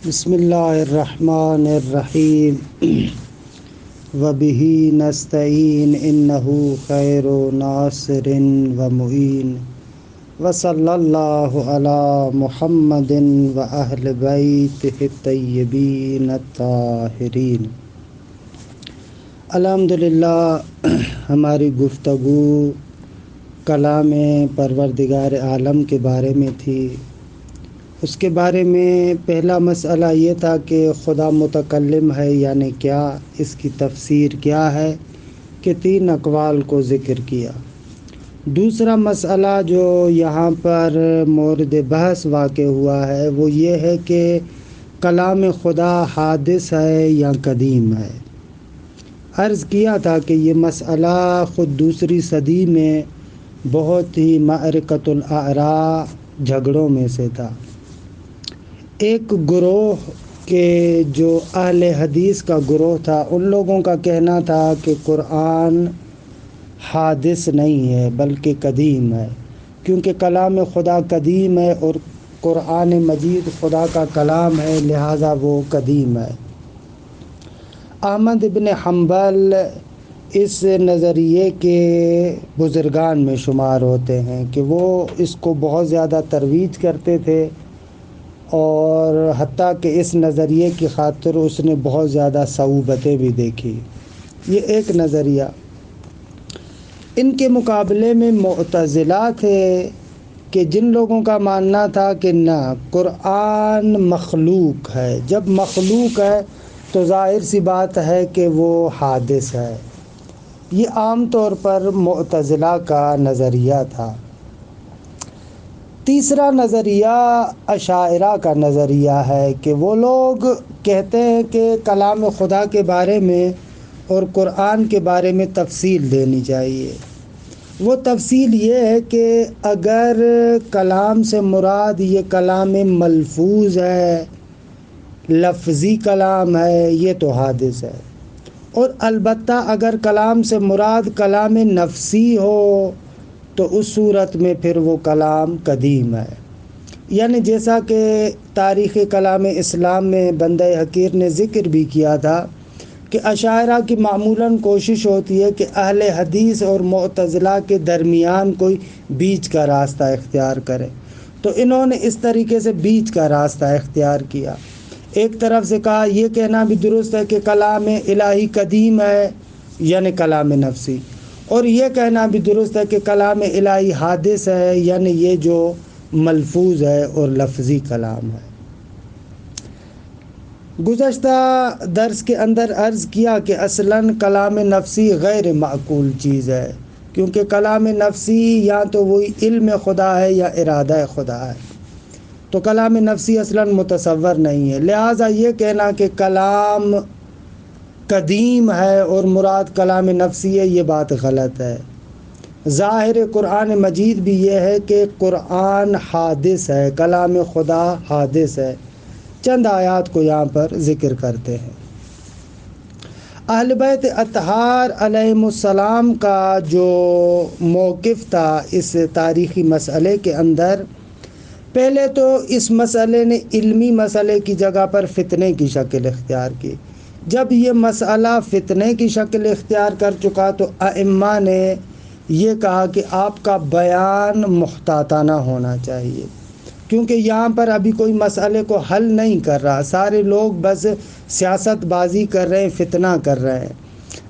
بسم اللہ الرحمن الرحیم وبہ نستعین انہ خیر ناصر و معین وصلی اللہ علی محمد و اہل بیتہ الطیبین الطاہرین۔ الحمدللہ ہماری گفتگو کلام پروردگار عالم کے بارے میں تھی۔ اس کے بارے میں پہلا مسئلہ یہ تھا کہ خدا متکلم ہے یعنی کیا، اس کی تفسیر کیا ہے، کہ 3 اقوال کو ذکر کیا۔ دوسرا مسئلہ جو یہاں پر مورد بحث واقع ہوا ہے وہ یہ ہے کہ کلام خدا حادث ہے یا قدیم ہے۔ عرض کیا تھا کہ یہ مسئلہ خود دوسری صدی میں بہت ہی معرکۃ الآراء جھگڑوں میں سے تھا۔ ایک گروہ کے جو اہل حدیث کا گروہ تھا، ان لوگوں کا کہنا تھا کہ قرآن حادث نہیں ہے بلکہ قدیم ہے، کیونکہ کلام خدا قدیم ہے اور قرآن مجید خدا کا کلام ہے، لہٰذا وہ قدیم ہے۔ احمد بن حنبل اس نظریے کے بزرگان میں شمار ہوتے ہیں کہ وہ اس کو بہت زیادہ ترویج کرتے تھے، اور حتیٰ کہ اس نظریے کی خاطر اس نے بہت زیادہ صعوبتیں بھی دیکھی۔ یہ ایک نظریہ۔ ان کے مقابلے میں معتزلہ تھے کہ جن لوگوں کا ماننا تھا کہ نہ، قرآن مخلوق ہے، جب مخلوق ہے تو ظاہر سی بات ہے کہ وہ حادث ہے۔ یہ عام طور پر معتزلہ کا نظریہ تھا۔ تیسرا نظریہ اشاعرہ کا نظریہ ہے کہ وہ لوگ کہتے ہیں کہ کلام خدا کے بارے میں اور قرآن کے بارے میں تفصیل دینی چاہیے۔ وہ تفصیل یہ ہے کہ اگر کلام سے مراد یہ کلام ملفوظ ہے، لفظی کلام ہے، یہ تو حادث ہے، اور البتہ اگر کلام سے مراد کلام نفسی ہو تو اس صورت میں پھر وہ کلام قدیم ہے۔ یعنی جیسا کہ تاریخ کلام اسلام میں بندہ حقیر نے ذکر بھی کیا تھا کہ اشاعرہ کی معمولاً کوشش ہوتی ہے کہ اہل حدیث اور معتزلہ کے درمیان کوئی بیچ کا راستہ اختیار کرے، تو انہوں نے اس طریقے سے بیچ کا راستہ اختیار کیا۔ ایک طرف سے کہا یہ کہنا بھی درست ہے کہ کلام الہی قدیم ہے یعنی کلام نفسی، اور یہ کہنا بھی درست ہے کہ کلام الہی حادث ہے یعنی یہ جو ملفوظ ہے اور لفظی کلام ہے۔ گزشتہ درس کے اندر عرض کیا کہ اصلاً کلام نفسی غیر معقول چیز ہے، کیونکہ کلام نفسی یا تو وہی علم خدا ہے یا ارادہ خدا ہے، تو کلام نفسی اصلاً متصور نہیں ہے۔ لہٰذا یہ کہنا کہ کلام قدیم ہے اور مراد کلام نفسی ہے، یہ بات غلط ہے۔ ظاہر قرآن مجید بھی یہ ہے کہ قرآن حادث ہے، کلام خدا حادث ہے۔ چند آیات کو یہاں پر ذکر کرتے ہیں۔ اہل بیت اطہار علیہم السلام کا جو موقف تھا اس تاریخی مسئلے کے اندر، پہلے تو اس مسئلے نے علمی مسئلے کی جگہ پر فتنے کی شکل اختیار کی۔ جب یہ مسئلہ فتنے کی شکل اختیار کر چکا تو ائمہ نے یہ کہا کہ آپ کا بیان محتاطانہ ہونا چاہیے، کیونکہ یہاں پر ابھی کوئی مسئلے کو حل نہیں کر رہا، سارے لوگ بس سیاست بازی کر رہے ہیں، فتنہ کر رہے ہیں،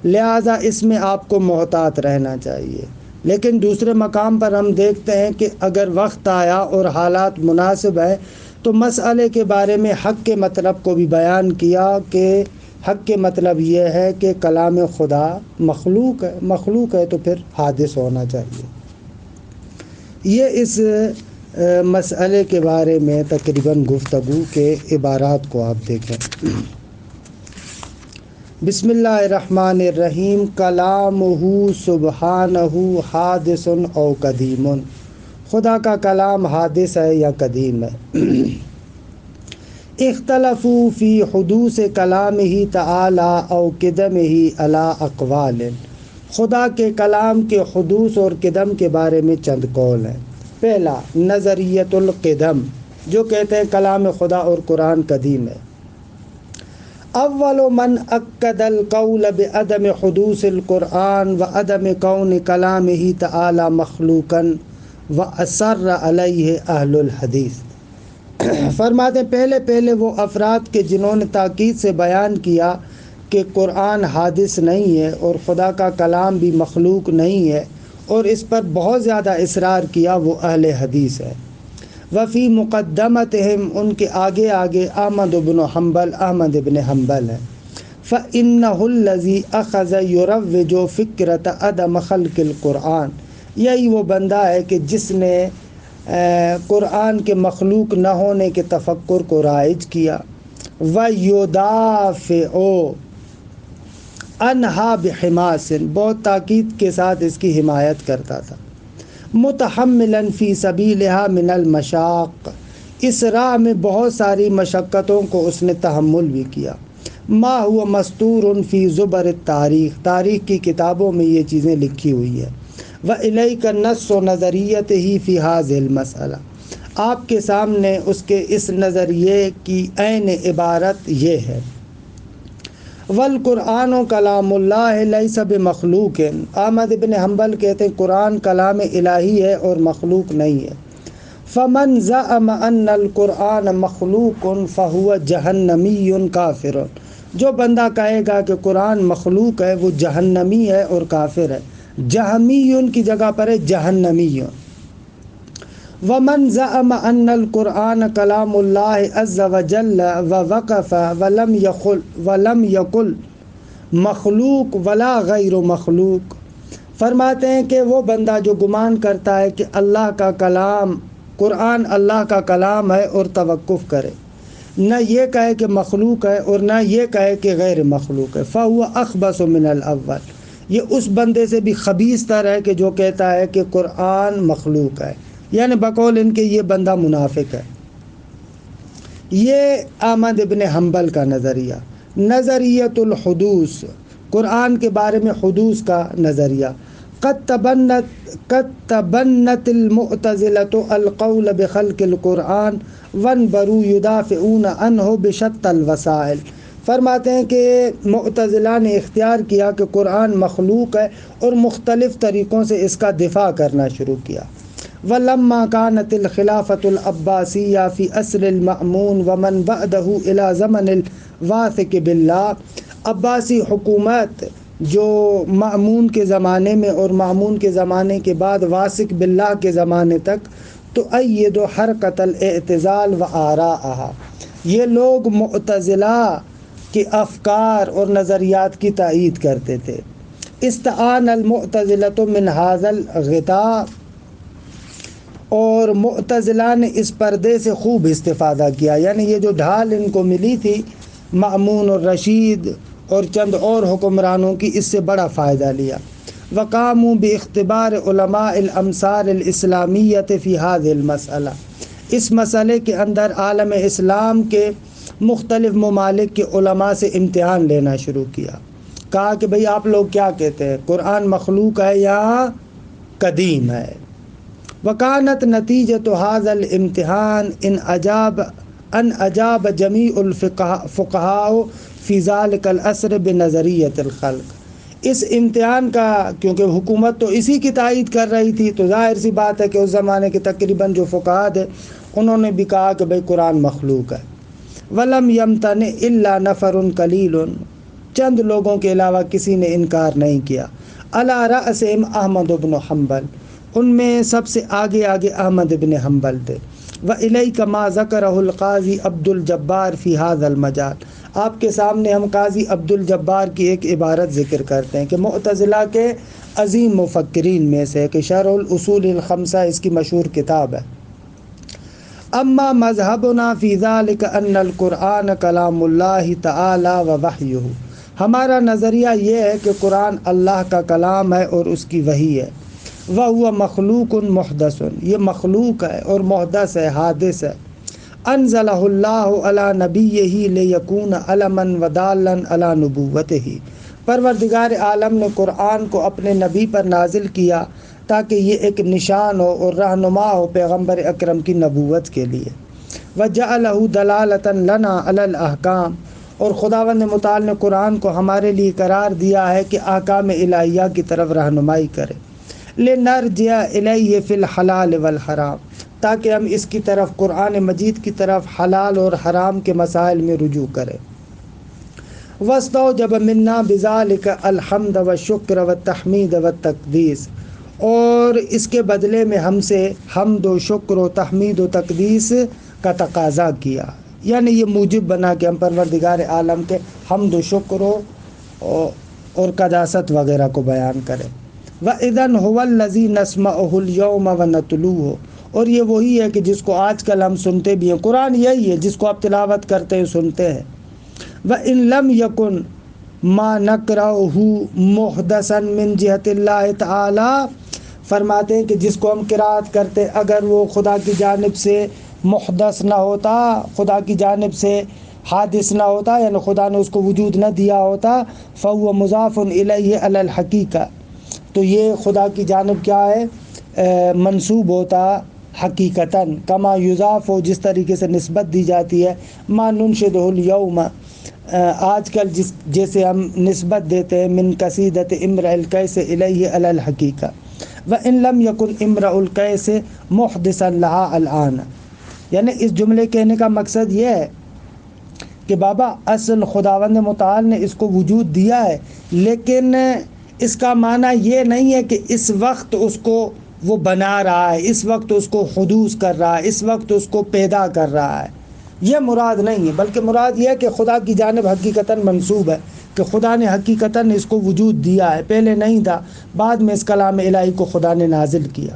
لہٰذا اس میں آپ کو محتاط رہنا چاہیے۔ لیکن دوسرے مقام پر ہم دیکھتے ہیں کہ اگر وقت آیا اور حالات مناسب ہیں تو مسئلے کے بارے میں حق کے مطلب کو بھی بیان کیا کہ حق کے مطلب یہ ہے کہ کلام خدا مخلوق ہے تو پھر حادث ہونا چاہیے۔ یہ اس مسئلے کے بارے میں تقریباً گفتگو کے عبارات کو آپ دیکھیں۔ بسم اللہ الرحمن الرحیم۔ کلامہ سبحانہ حادث او قدیم، خدا کا کلام حادث ہے یا قدیم ہے۔ اختلفوا فی حدوث کلامہ تعالی او قدمہ علی اقوال، خدا کے کلام کے حدوث اور قدم کے بارے میں چند قول ہیں۔ پہلا، نظریۃ القدم، جو کہتے ہیں کلام خدا اور قرآن قدیم ہے۔ اول من اکد القول بعدم حدوث القرآن وعدم کون کلامہ تعالی مخلوقا واصر علیہ اہل الحدیث۔ فرماتے پہلے وہ افراد کے جنہوں نے تاکید سے بیان کیا کہ قرآن حادث نہیں ہے اور خدا کا کلام بھی مخلوق نہیں ہے، اور اس پر بہت زیادہ اصرار کیا، وہ اہل حدیث ہے۔ وفی مقدمتہم، ان کے آگے احمد بن حنبل ہے۔ فإنہ الذی اخذ یروج فکرۃ عدم خلق القرآن، یہی وہ بندہ ہے کہ جس نے قرآن کے مخلوق نہ ہونے کے تفکر کو رائج کیا۔ ویدافع عنہا بحماس، بہت تاکید کے ساتھ اس کی حمایت کرتا تھا۔ متحملا فی سبیلہا من المشاق، اس راہ میں بہت ساری مشقتوں کو اس نے تحمل بھی کیا۔ ما ہوا مستور فی زبر التاریخ، تاریخ کی کتابوں میں یہ چیزیں لکھی ہوئی ہے۔ وإلیک النص نظریتہ فی ھذہ المسئلہ، آپ کے سامنے اس کے اس نظریے کی عین عبارت یہ ہے۔ والقرآن کلام اللہ لیس بمخلوق، احمد بن حنبل کہتے ہیں قرآن کلام الہی ہے اور مخلوق نہیں ہے۔ فمن زعم ان القرآن مخلوق فہو جہنمی کافر، جو بندہ کہے گا کہ قرآن مخلوق ہے وہ جہنمی ہے اور کافر ہے۔ جہمی کی جگہ پر ہے جہنمی۔ ومن زعم ان القرآن کلام اللہ عز وجل ووقف ولم یقل مخلوق ولا غیر مخلوق، فرماتے ہیں کہ وہ بندہ جو گمان کرتا ہے کہ اللہ کا کلام قرآن اللہ کا کلام ہے اور توقف کرے، نہ یہ کہے کہ مخلوق ہے اور نہ یہ کہے کہ غیر مخلوق ہے، فہو اخبث من الاول، یہ اس بندے سے بھی خبیث تر ہے کہ جو کہتا ہے کہ قرآن مخلوق ہے، یعنی بقول ان کے یہ بندہ منافق ہے۔ یہ احمد بن حنبل کا نظریہ۔ نظریۃ الحدوث، قرآن کے بارے میں حدوث کا نظریہ۔ قد تبنت المعتزلۃ القول بخلق القرآن وانبروا یدافعون عنہ بشتى الوسائل، فرماتے ہیں کہ معتزلہ نے اختیار کیا کہ قرآن مخلوق ہے اور مختلف طریقوں سے اس کا دفاع کرنا شروع کیا۔ وَلَمَّا كَانَتِ الْخِلَافَةُ الْعَبَّاسِيَّةُ فِي عَصْرِ الْمَأْمُونِ وَمَنْ بَعْدَهُ إِلَى زَمَنِ الْوَاثِقِ بِاللَّهِ، عباسی حکومت جو مأمون کے زمانے میں اور مأمون کے زمانے کے بعد واثق باللہ کے زمانے تک، تؤید حرکت الاعتزال وآراءها، یہ لوگ معتزلہ کے افکار اور نظریات کی تائید کرتے تھے۔ استعان المعتزلۃ من ھذا الغطاء، اور معتزلہ نے اس پردے سے خوب استفادہ کیا، یعنی یہ جو ڈھال ان کو ملی تھی مأمون اور رشید اور چند اور حکمرانوں کی، اس سے بڑا فائدہ لیا۔ وقاموا باختبار علماء الامصار الاسلامیۃ فی ھذہ المسئلہ، اس مسئلے کے اندر عالم اسلام کے مختلف ممالک کے علماء سے امتحان لینا شروع کیا۔ کہا کہ بھئی آپ لوگ کیا کہتے ہیں، قرآن مخلوق ہے یا قدیم ہے؟ وکانت نتیجۃ ھذا الامتحان ان اجاب جمیع الفقہاء فی ذلک العصر بنظریۃ الخلق، اس امتحان کا کیونکہ حکومت تو اسی کی تائید کر رہی تھی، تو ظاہر سی بات ہے کہ اس زمانے کے تقریباً جو فقہاء تھے انہوں نے بھی کہا کہ بھئی قرآن مخلوق ہے۔ ولم یمتنع الا نفر قلیل، چند لوگوں کے علاوہ کسی نے انکار نہیں کیا۔ علی رأسہم احمد بن حنبل، ان میں سب سے آگے احمد بن حنبل تھے۔ وإلیک ما ذکرہ القاضی عبد الجبار فی ھذا المجال، آپ کے سامنے ہم قاضی عبد الجبار کی ایک عبارت ذکر کرتے ہیں کہ معتزلہ کے عظیم مفکرین میں سے، کہ شرح الاصول الخمسہ اس کی مشہور کتاب ہے۔ اما مذہبنا فی ذلک ان القرآن کلام اللہ تعالی و وحیہ، ہمارا نظریہ یہ ہے کہ قرآن اللہ کا کلام ہے اور اس کی وحی ہے۔ وَهُوَ مَخْلُوقٌ مُحْدَثٌ، یہ مخلوق ہے اور محدث ہے، حادث ہے۔ انزلہ اللہ علی نبیہ لیکون علما ودالا علی نبوتہ، پروردگار عالم نے قرآن کو اپنے نبی پر نازل کیا تاکہ یہ ایک نشان ہو اور رہنما ہو پیغمبر اکرم کی نبوت کے لیے۔ وجعلہ دلالۃ لنا علی الاحکام، اور خداوند متعال نے قرآن کو ہمارے لیے قرار دیا ہے کہ احکام الہیہ کی طرف رہنمائی کرے، لنرجع الیہ فی الحلال والحرام، تاکہ ہم اس کی طرف قرآن مجید کی طرف حلال اور حرام کے مسائل میں رجوع کریں۔ واستوجب منا بذلک الحمد والشکر والتحمید والتقدیس، اور اس کے بدلے میں ہم سے حمد و شکر و تحمید و تقدیس کا تقاضا کیا، یعنی یہ موجب بنا کہ ہم پروردگار عالم کے حمد و شکر اور قداست وغیرہ کو بیان کریں۔ وَإِذَنْ هُوَ الَّذِي نَسْمَعُهُ الْيَوْمَ وَنَتْلُوهُ، اور یہ وہی ہے کہ جس کو آج کل ہم سنتے بھی ہیں، قرآن یہی ہے جس کو آپ تلاوت کرتے ہیں، سنتے ہیں۔ وَإِن لَمْ يَكُنْ مَا نَقْرَأُهُ مُحْدَثًا مِنْ جِهَةِ اللَّهِ تَعَالَى، فرماتے ہیں کہ جس کو ہم قرأت کرتے اگر وہ خدا کی جانب سے محدث نہ ہوتا، خدا کی جانب سے حادث نہ ہوتا، یعنی خدا نے اس کو وجود نہ دیا ہوتا، فَهُوَ مُضَافٌ إِلَيْهِ عَلَى الْحَقِيقَةِ، تو یہ خدا کی جانب کیا ہے، منسوب ہوتا حقیقتاً، کما یضاف، جس طریقے سے نسبت دی جاتی ہے، ما ننشدہ الیوم، آج کل جیسے ہم نسبت دیتے ہیں، من قصیدۃ امرئ القیس الیہ علی الحقیقہ، وَإِن لَمْ يَكُنْ امرئ القیس محدثا لہا الآن، یعنی اس جملے کہنے کا مقصد یہ ہے کہ بابا اصل خداوند متعال نے اس کو وجود دیا ہے، لیکن اس کا معنی یہ نہیں ہے کہ اس وقت اس کو وہ بنا رہا ہے، اس وقت اس کو حدوث کر رہا ہے، اس وقت اس کو پیدا کر رہا ہے، یہ مراد نہیں ہے، بلکہ مراد یہ ہے کہ خدا کی جانب حقیقتاً منسوب ہے کہ خدا نے حقیقتاً اس کو وجود دیا ہے، پہلے نہیں تھا، بعد میں اس کلام الہی کو خدا نے نازل کیا۔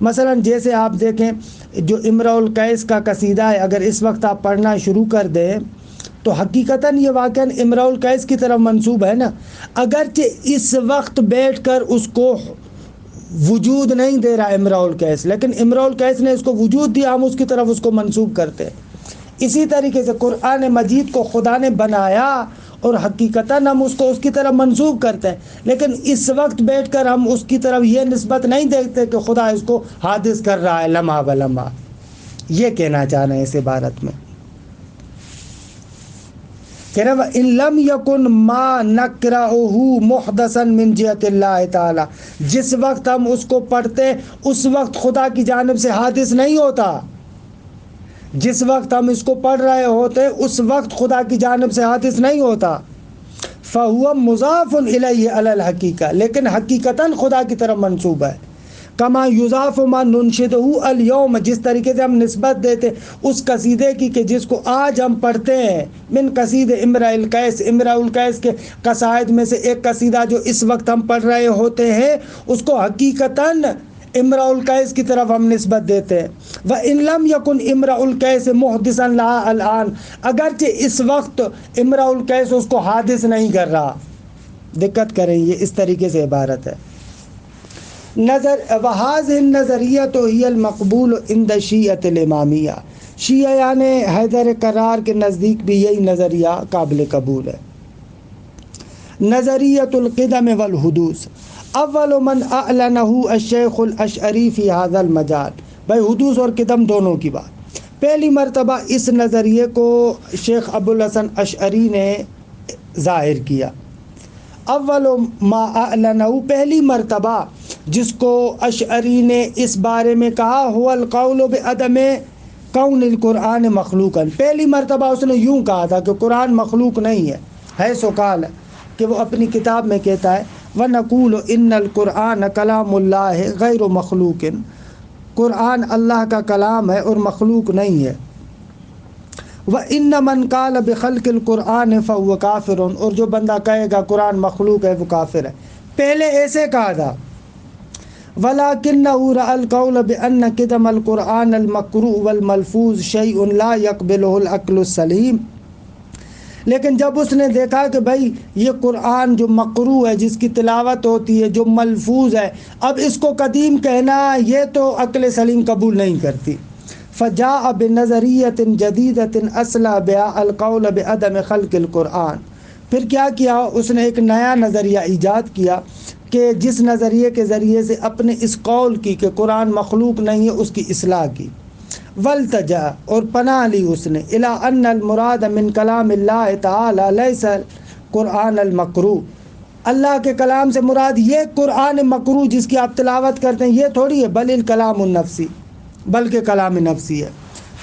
مثلا جیسے آپ دیکھیں جو امرؤ القیس کا قصیدہ ہے، اگر اس وقت آپ پڑھنا شروع کر دیں تو حقیقتاً یہ واقعاً امرؤ القیس کی طرف منسوب ہے نا، اگرچہ اس وقت بیٹھ کر اس کو وجود نہیں دے رہا امرؤ القیس، لیکن امرؤ القیس نے اس کو وجود دیا، ہم اس کی طرف اس کو منسوب کرتے ہیں۔ اسی طریقے سے قرآن مجید کو خدا نے بنایا اور حقیقتاً ہم اس کو اس کی طرف منسوب کرتے ہیں، لیکن اس وقت بیٹھ کر ہم اس کی طرف یہ نسبت نہیں دیکھتے کہ خدا اس کو حادث کر رہا ہے لمحہ بلمحہ، یہ کہنا چاہ رہے ہیں اس عبارت میں۔ کہہ رہے وَإِن لَمْ يَكُنْ مَا نَقْرَأُهُ مُحْدَثًا مِنْ جِهَةِ اللَّهِ تَعَالَى، جس وقت ہم اس کو پڑھتے اس وقت خدا کی جانب سے حادث نہیں ہوتا، جس وقت ہم اس کو پڑھ رہے ہوتے اس وقت خدا کی جانب سے حادث نہیں ہوتا، فَهُوَ مُضَافٌ إِلَيْهِ عَلَى الْحَقِيقَةِ، لیکن حقیقتاً خدا کی طرف منسوب ہے، کما یضاف ما ننشدہ اليوم، جس طریقے سے ہم نسبت دیتے اس قصیدے کی کہ جس کو آج ہم پڑھتے ہیں، من قصید امرئ القیس، امرئ القیس کے قصائد میں سے ایک قصیدہ جو اس وقت ہم پڑھ رہے ہوتے ہیں، اس کو حقیقتاً امرؤ القیس کی طرف ہم نسبت دیتے ہیں۔ وَإِن لَمْ يَكُنْ امرؤ القیس محدثا لہا الآن، اگرچہ اس وقت امرؤ القیس اس کو حادث نہیں کر رہا، دقت کریں، یہ اس طریقے سے عبارت ہے۔ وَهَذِهِ النَّظَرِيَّةُ هِيَ الْمَقْبُولُ عِنْدَ الشِّيعَةِ الْإِمَامِيَّةِ، شیعہ یعنی حیدر کرار کے نزدیک بھی یہی نظریہ قابل قبول ہے۔ نظریۃ القدم والحدوث، اول من اعلنہ الشیخ الاشعری فی هذا المجال، بھائی حدوث اور قدم دونوں کی بات، پہلی مرتبہ اس نظریے کو شیخ ابوالحسن اشعری نے ظاہر کیا۔ اول ما اعلنہ، پہلی مرتبہ جس کو اشعری نے اس بارے میں کہا، هو القول بعدم کون القرآن مخلوقا، پہلی مرتبہ اس نے یوں کہا تھا کہ قرآن مخلوق نہیں ہے سو قال، کہ وہ اپنی کتاب میں کہتا ہے وَنَقُولُ إِنَّ الْقُرْآنَ كَلَامُ اللَّهِ غَيْرُ مَخْلُوقٍ، قرآن اللہ کا کلام ہے اور مخلوق نہیں ہے۔ وَإِنَّ مَنْ قَالَ بِخَلْقِ الْقُرْآنِ فَهُوَ كَافِرٌ، اور جو بندہ کہے گا قرآن مخلوق ہے وہ کافر ہے۔ پہلے ایسے کہا تھا وَلَكِنَّهُ رَأَى الْقَوْلَ بِأَنَّ قِدَمَ الْقُرْآنَ الْمَقْرُوءُ وَالْمَلْفُوظُ شَيْءٌ لَا يَقْبِلُهُ الْعَقْلُ السَّلِيمُ، لیکن جب اس نے دیکھا کہ بھائی یہ قرآن جو مقروء ہے، جس کی تلاوت ہوتی ہے، جو ملفوظ ہے، اب اس کو قدیم کہنا یہ تو عقل سلیم قبول نہیں کرتی، فجاء بنظریۃ جدیدۃ اصلا بها القول بعدم خلق القرآن، پھر کیا کیا، اس نے ایک نیا نظریہ ایجاد کیا کہ جس نظریے کے ذریعے سے اپنے اس قول کی کہ قرآن مخلوق نہیں ہے اس کی اصلاح کی۔ والتجا اور پناہ لی اس نے الی ان المراد من کلام اللہ تعالی لیس قرآن المقروء، اللہ کے کلام سے مراد یہ قرآن مقروء جس کی آپ تلاوت کرتے ہیں یہ تھوڑی ہے، بل الکلام النفسی، بلکہ کلام نفسی ہے۔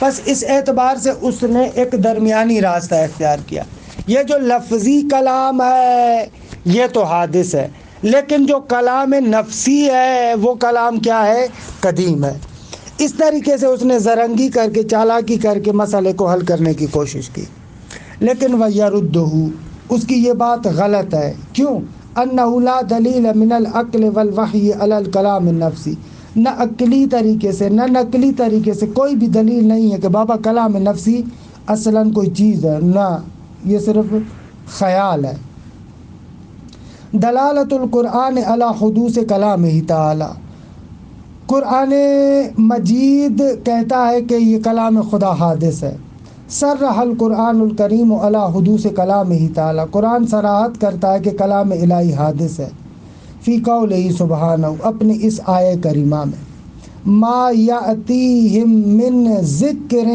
بس اس اعتبار سے اس نے ایک درمیانی راستہ اختیار کیا۔ یہ جو لفظی کلام ہے یہ تو حادث ہے، لیکن جو کلام نفسی ہے وہ کلام کیا ہے؟ قدیم ہے۔ اس طریقے سے اس نے زرنگی کر کے، چالاکی کر کے مسئلے کو حل کرنے کی کوشش کی، لیکن وَيَرُدُّهُ، اس کی یہ بات غلط ہے۔ کیوں؟ أَنَّهُ لَا دَلِيلَ مِنَ الْعَقْلِ وَالْوَحْيِ عَلَى الْكَلَامِ النَّفْسِ، نہ عقلی طریقے سے نہ نقلی طریقے سے کوئی بھی دلیل نہیں ہے کہ بابا کلام نفسی اصلاً کوئی چیز ہے، نہ، یہ صرف خیال ہے۔ دلالت القرآن علی حدوث کلامہ تعالی، قرآن مجید کہتا ہے کہ یہ کلام خدا حادث ہے۔ صرح القرآن الکریم علی حدوث کلامہ تعالی، قرآن صراحت کرتا ہے کہ کلام الہی حادث ہے، فی قولہ سبحانہ، اپنی اس آیہ کریمہ میں، ما یأتیہم من ذکر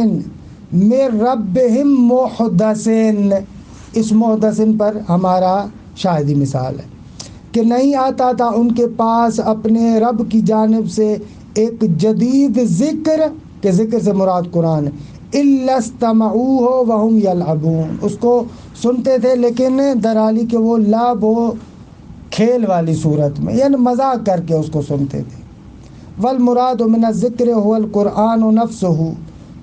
من ربہم محدث، اس محدث پر ہمارا شاہدی مثال ہے کہ نہیں آتا تھا ان کے پاس اپنے رب کی جانب سے ایک جدید ذکر، کہ ذکر سے مراد قرآن ہے، الا استمعوہ وہم یلعبون، اس کو سنتے تھے لیکن درحالی کہ وہ لعب و کھیل والی صورت میں، یعنی مذاق کر کے اس کو سنتے تھے۔ والمراد من الذکر هو القرآن نفسہ،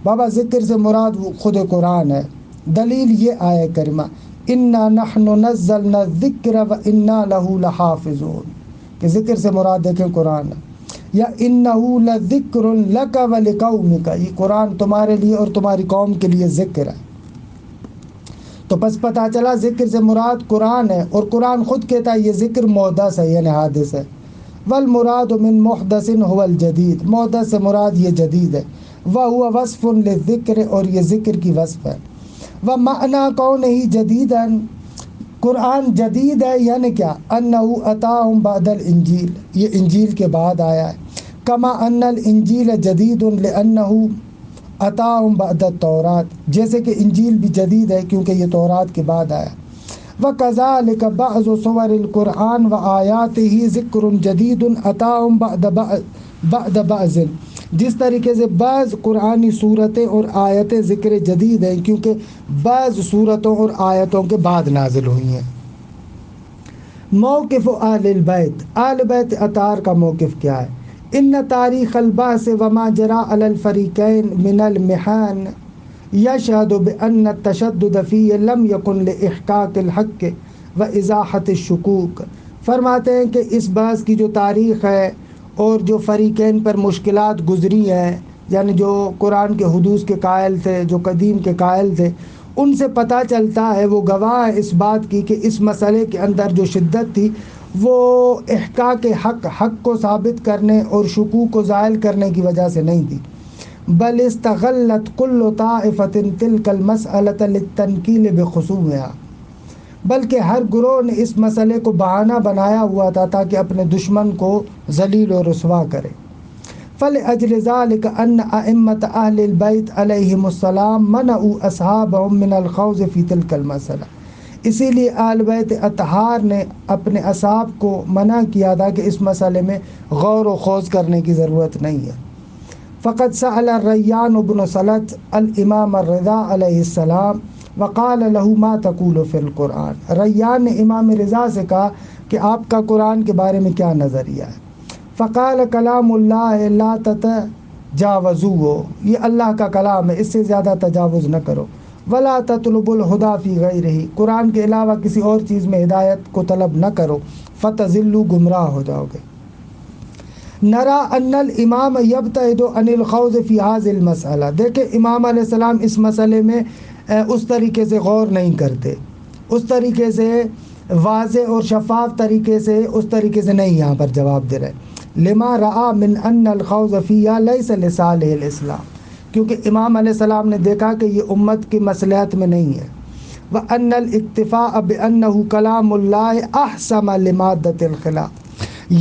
بابا ذکر سے مراد خود قرآن ہے۔ دلیل یہ آیہ کریمہ، انا نحن نزلنا الذکر وانا لہ لحافظون، کہ ذکر سے مراد دیکھیں قرآن ہے، یا انہ لذکر لک ولقومک، یہ قرآن تمہارے لیے اور تمہاری قوم کے لیے ذکر ہے۔ تو بس پتہ چلا ذکر سے مراد قرآن ہے، اور قرآن خود کہتا ہے یہ ذکر محدث ہے، یعنی حادث ہے۔ والمراد من محدث هو الجدید، محدث سے مراد یہ جدید ہے، وہو وصف للذکر، اور یہ ذکر کی وصف ہے۔ ومعنی کونہ جدیدا، قرآن جدید ہے یعنی کیا؟ انہ اتاہم بعد الانجیل، یہ انجیل کے بعد آیا ہے، کما ان الانجیل جدید لانہ اتاہم بعد التورات، جیسے کہ انجیل بھی جدید ہے کیونکہ یہ تورات کے بعد آیا۔ وکذالک بعض صور القرآن وآیاتہ ذکر جدید اتاہم بعد بعض، جس طریقے سے بعض قرآنی صورتیں اور آیتیں ذکر جدید ہیں کیونکہ بعض صورتوں اور آیتوں کے بعد نازل ہوئی ہیں۔ موقف آل البیت، آل بیت اطہار کا موقف کیا ہے؟ ان تاریخ البعث وما جرى على الفریقین من المحان یشہد بأن التشدد فیہ لم یکن لإحقاق الحق وإزاحة الشکوک، فرماتے ہیں کہ اس بحث کی جو تاریخ ہے اور جو فریقین پر مشکلات گزری ہیں، یعنی جو قرآن کے حدوث کے قائل تھے، جو قدیم کے قائل تھے، ان سے پتہ چلتا ہے، وہ گواہ ہے اس بات کی کہ اس مسئلے کے اندر جو شدت تھی وہ احقاق حق کو ثابت کرنے اور شکوک کو زائل کرنے کی وجہ سے نہیں تھی، بل استغلت کل طائفۃ تلک المسألۃ للتنکیل بخصومہا، بلکہ ہر گروہ نے اس مسئلے کو بہانہ بنایا ہوا تھا تاکہ اپنے دشمن کو ذلیل و رسوا کرے۔ فلأجل ذلك ان ائمۃ اہل البیت علیہم السلام منعوا اصحابهم من الخوض فی تلک المسئلہ، اسی لیے اہل بیت اطہار نے اپنے اصحاب کو منع کیا تھا کہ اس مسئلے میں غور و خوض کرنے کی ضرورت نہیں ہے۔ فقد سأل ریان بن سلط الامام الرضا علیہ السلام وقال له ما تقول فی القرآن، ریان نے امام رضا سے کہا کہ آپ کا قرآن کے بارے میں کیا نظریہ ہے؟ فقال کلام اللہ لا تتجاوزوہ، یہ اللہ کا کلام ہے، اس سے زیادہ تجاوز نہ کرو، ولا تطلب الہدی فی غیرہ، قرآن کے علاوہ کسی اور چیز میں ہدایت کو طلب نہ کرو، فتضلوا، گمراہ ہو جاؤ گے۔ نرا ان الامام یبتعد عن الخوض فی هذه المسئلہ، دیکھیں امام علیہ السلام اس مسئلے میں اس طریقے سے غور نہیں کرتے، اس طریقے سے واضح اور شفاف طریقے سے، اس طریقے سے نہیں یہاں پر جواب دے رہے، لما رعا من ان الخوض فیہا لیس لصالح الاسلام، کیونکہ امام علیہ السلام نے دیکھا کہ یہ امت کی مصلحت میں نہیں ہے، وان الاکتفاء بانہ کلام اللہ احسم لمادۃ الخلاف،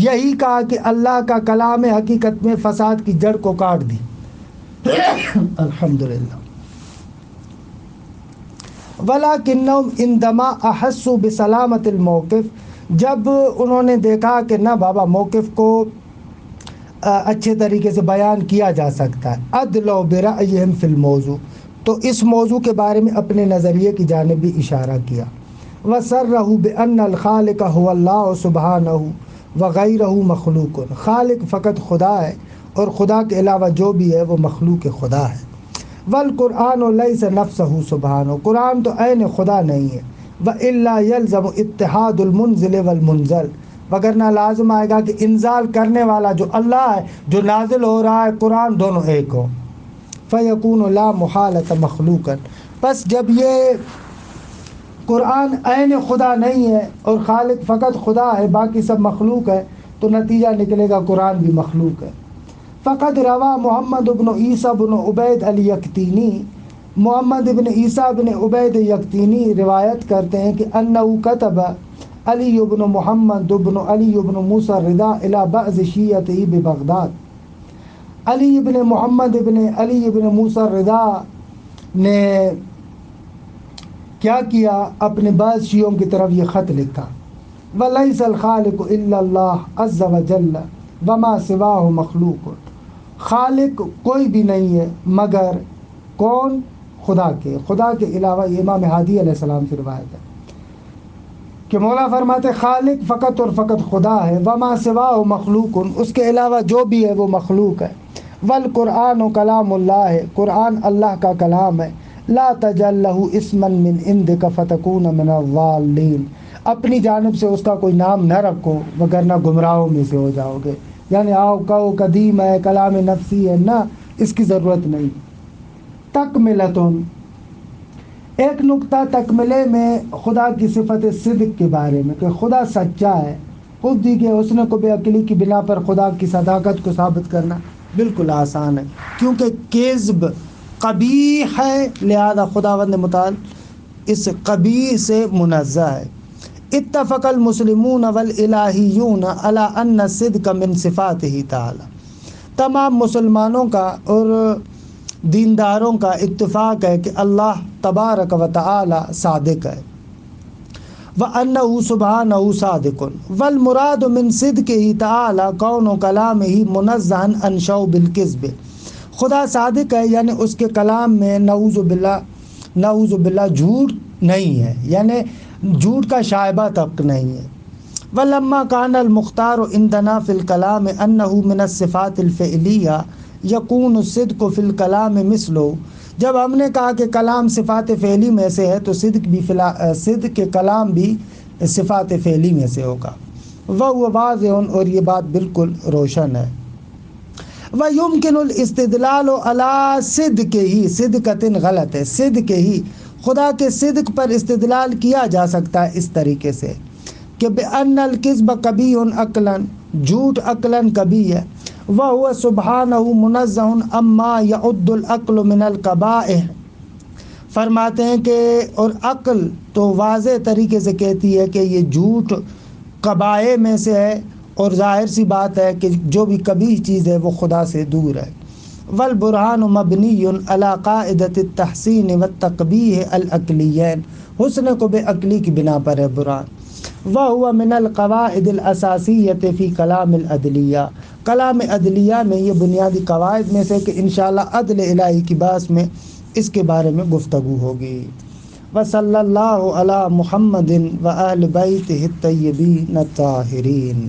یہی کہا کہ اللہ کا کلام حقیقت میں فساد کی جڑ کو کاٹ دی، الحمدللہ. وَلَكِنَّهُمْ عندما احسوا بسلامت الموقف، جب انہوں نے دیکھا کہ نہ بابا موقف کو اچھے طریقے سے بیان کیا جا سکتا ہے، ادلوا برأیہم فی الموضوع، تو اس موضوع کے بارے میں اپنے نظریے کی جانب بھی اشارہ کیا. وَصَرَّحُوا بِأَنَّ الْخَالِقَ هُوَ اللَّهُ سُبْحَانَهُ وَغَيْرُهُ مَخْلُوقٌ، خالق فقط خدا ہے اور خدا کے علاوہ جو بھی ہے وہ مخلوق خدا ہے. وَالْقُرْآنُ لَيْسَ نَفْسَهُ سُبْحَانَهُ، قرآن تو عین خدا نہیں ہے. وَإِلَّا يَلْزَمُ اتِّحَادُ الْمُنزِلِ وَالْمُنزَلِ، وگرنہ لازم آئے گا کہ انزال کرنے والا جو اللہ ہے، جو نازل ہو رہا ہے قرآن، دونوں ایک ہو. فَيَكُونُ لَا مُحَالَةَ مَخْلُوقًا، بس جب یہ قرآن عین خدا نہیں ہے اور خالق فقط خدا ہے، باقی سب مخلوق ہے، تو نتیجہ نکلے گا قرآن بھی مخلوق ہے. فقط روا محمد بن عیسیٰ بن عبید الیقطینی، محمد بن عیسیٰ بن عبید یقطینی روایت کرتے ہیں کہ انہو کتب علی بن محمد بن علی بن موسیٰ الرضا الی بعض شیعته ببغداد، علی بن محمد بن علی بن موسیٰ الرضا نے کیا کیا، اپنے بعض شیعوں کی طرف یہ خط لکھا. وَلَيْسَ الْخَالِقُ إِلَّا اللَّهُ عَزَّ وَجَلَّ وَمَا سِوَاهُ مَخْلُوقٌ، خالق کوئی بھی نہیں ہے مگر کون؟ خدا کے علاوہ. یہ امام ہادی علیہ السلام سے روایت ہے کہ مولا فرماتے خالق فقط اور فقط خدا ہے، وَمَا سِوَاهُ مَخْلُوقٌ، اس کے علاوہ جو بھی ہے وہ مخلوق ہے. وَالْقُرْآنُ كَلَامُ اللَّهِ، قرآن اللہ کا کلام ہے. لَا تَجْعَل لَّهُ اسْمًا مِّنْ عِندِكَ فَتَكُونَ مِنَ الضَّالِّينَ، اپنی جانب سے اس کا کوئی نام نہ رکھو وگرنہ گمراہوں میں سے ہو جاؤ گے. یعنی آؤ کہو قدیم ہے، کلام نفسی ہے، نہ، اس کی ضرورت نہیں. تکملتن، ایک نقطہ تکملے میں خدا کی صفت صدق کے بارے میں کہ خدا سچا ہے. خود دی کہ حسن کو بے عقلی کی بنا پر خدا کی صداقت کو ثابت کرنا بالکل آسان ہے، کیونکہ کذب قبیح ہے، لہذا خداوند متعال اس قبیح سے منزہ ہے. اتفق المسلمون والالہیون علی ان الصدق من صفاتہ تعالی، تمام مسلمانوں کا اور دینداروں کا اتفاق ہے کہ اللہ تبارک و تعالی صادق ہے. وَأَنَّهُ سُبْحَانَهُ صَادِقٌ، وَالْمُرَادُ مِنْ صِدْقِهِ تَعَالَى كَوْنُ كَلَامِهِ مُنَزَّهًا عَنْ شَوْبِ الْكِذْبِ، خدا صادق ہے یعنی اس کے کلام میں نعوذ باللہ جھوٹ نہیں ہے، یعنی جھوٹ کا شائبہ تک نہیں ہے. وَلَمَّا كَانَ الْمُخْتَارُ عِنْدَنَا فِي الْكَلَامِ أَنَّهُ مِنَ الصِّفَاتِ الْفِعْلِيَّةِ يَكُونُ الصِّدْقُ فِي الْكَلَامِ مِثْلُهُ، جب ہم نے کہا کہ کلام صفات فعلی میں سے ہے تو صدق کے کلام بھی صفات فعلی میں سے ہوگا. وَهُوَ واضح، اور یہ بات بالکل روشن ہے. وَيُمْكِنُ الْاِسْتِدْلَالُ عَلَىٰ صِدْقِهِ، صدقۃ غلط ہے، صدقِهِ خدا کے صدق پر استدلال کیا جا سکتا ہے اس طریقے سے کہ بِأَنَّ الْكِذْبَ قَبِیحٌ عَقْلًا، جھوٹ عقلاً کبیح ہے. وَهُوَ سُبْحَانَهُ مُنَزَّهٌ عَمَّا يَعُدُّ الْعَقْلُ مِنَ الْقَبَائِحِ، فرماتے ہیں کہ اور عقل تو واضح طریقے سے کہتی ہے کہ یہ جھوٹ قبائح میں سے ہے، اور ظاہر سی بات ہے کہ جو بھی کبیح چیز ہے وہ خدا سے دور ہے. والبرہان مبنی علی قاعدۃ التحسین والتقبیح العقلیین، حسن کو بے عقلی کی بنا پر ہے برہان. وَهُوَ مِنَ الْقَوَاعِدِ الْأَسَاسِيَّةِ فِي كَلَامِ الْعَدْلِيَّةِ، کلام عدلیہ میں یہ بنیادی قواعد میں سے کہ انشاءاللہ عدل الہی کی بحث میں اس کے بارے میں گفتگو ہوگی. وصلی اللہ علی محمد وآل بیتہ الطیبین الطاہرین.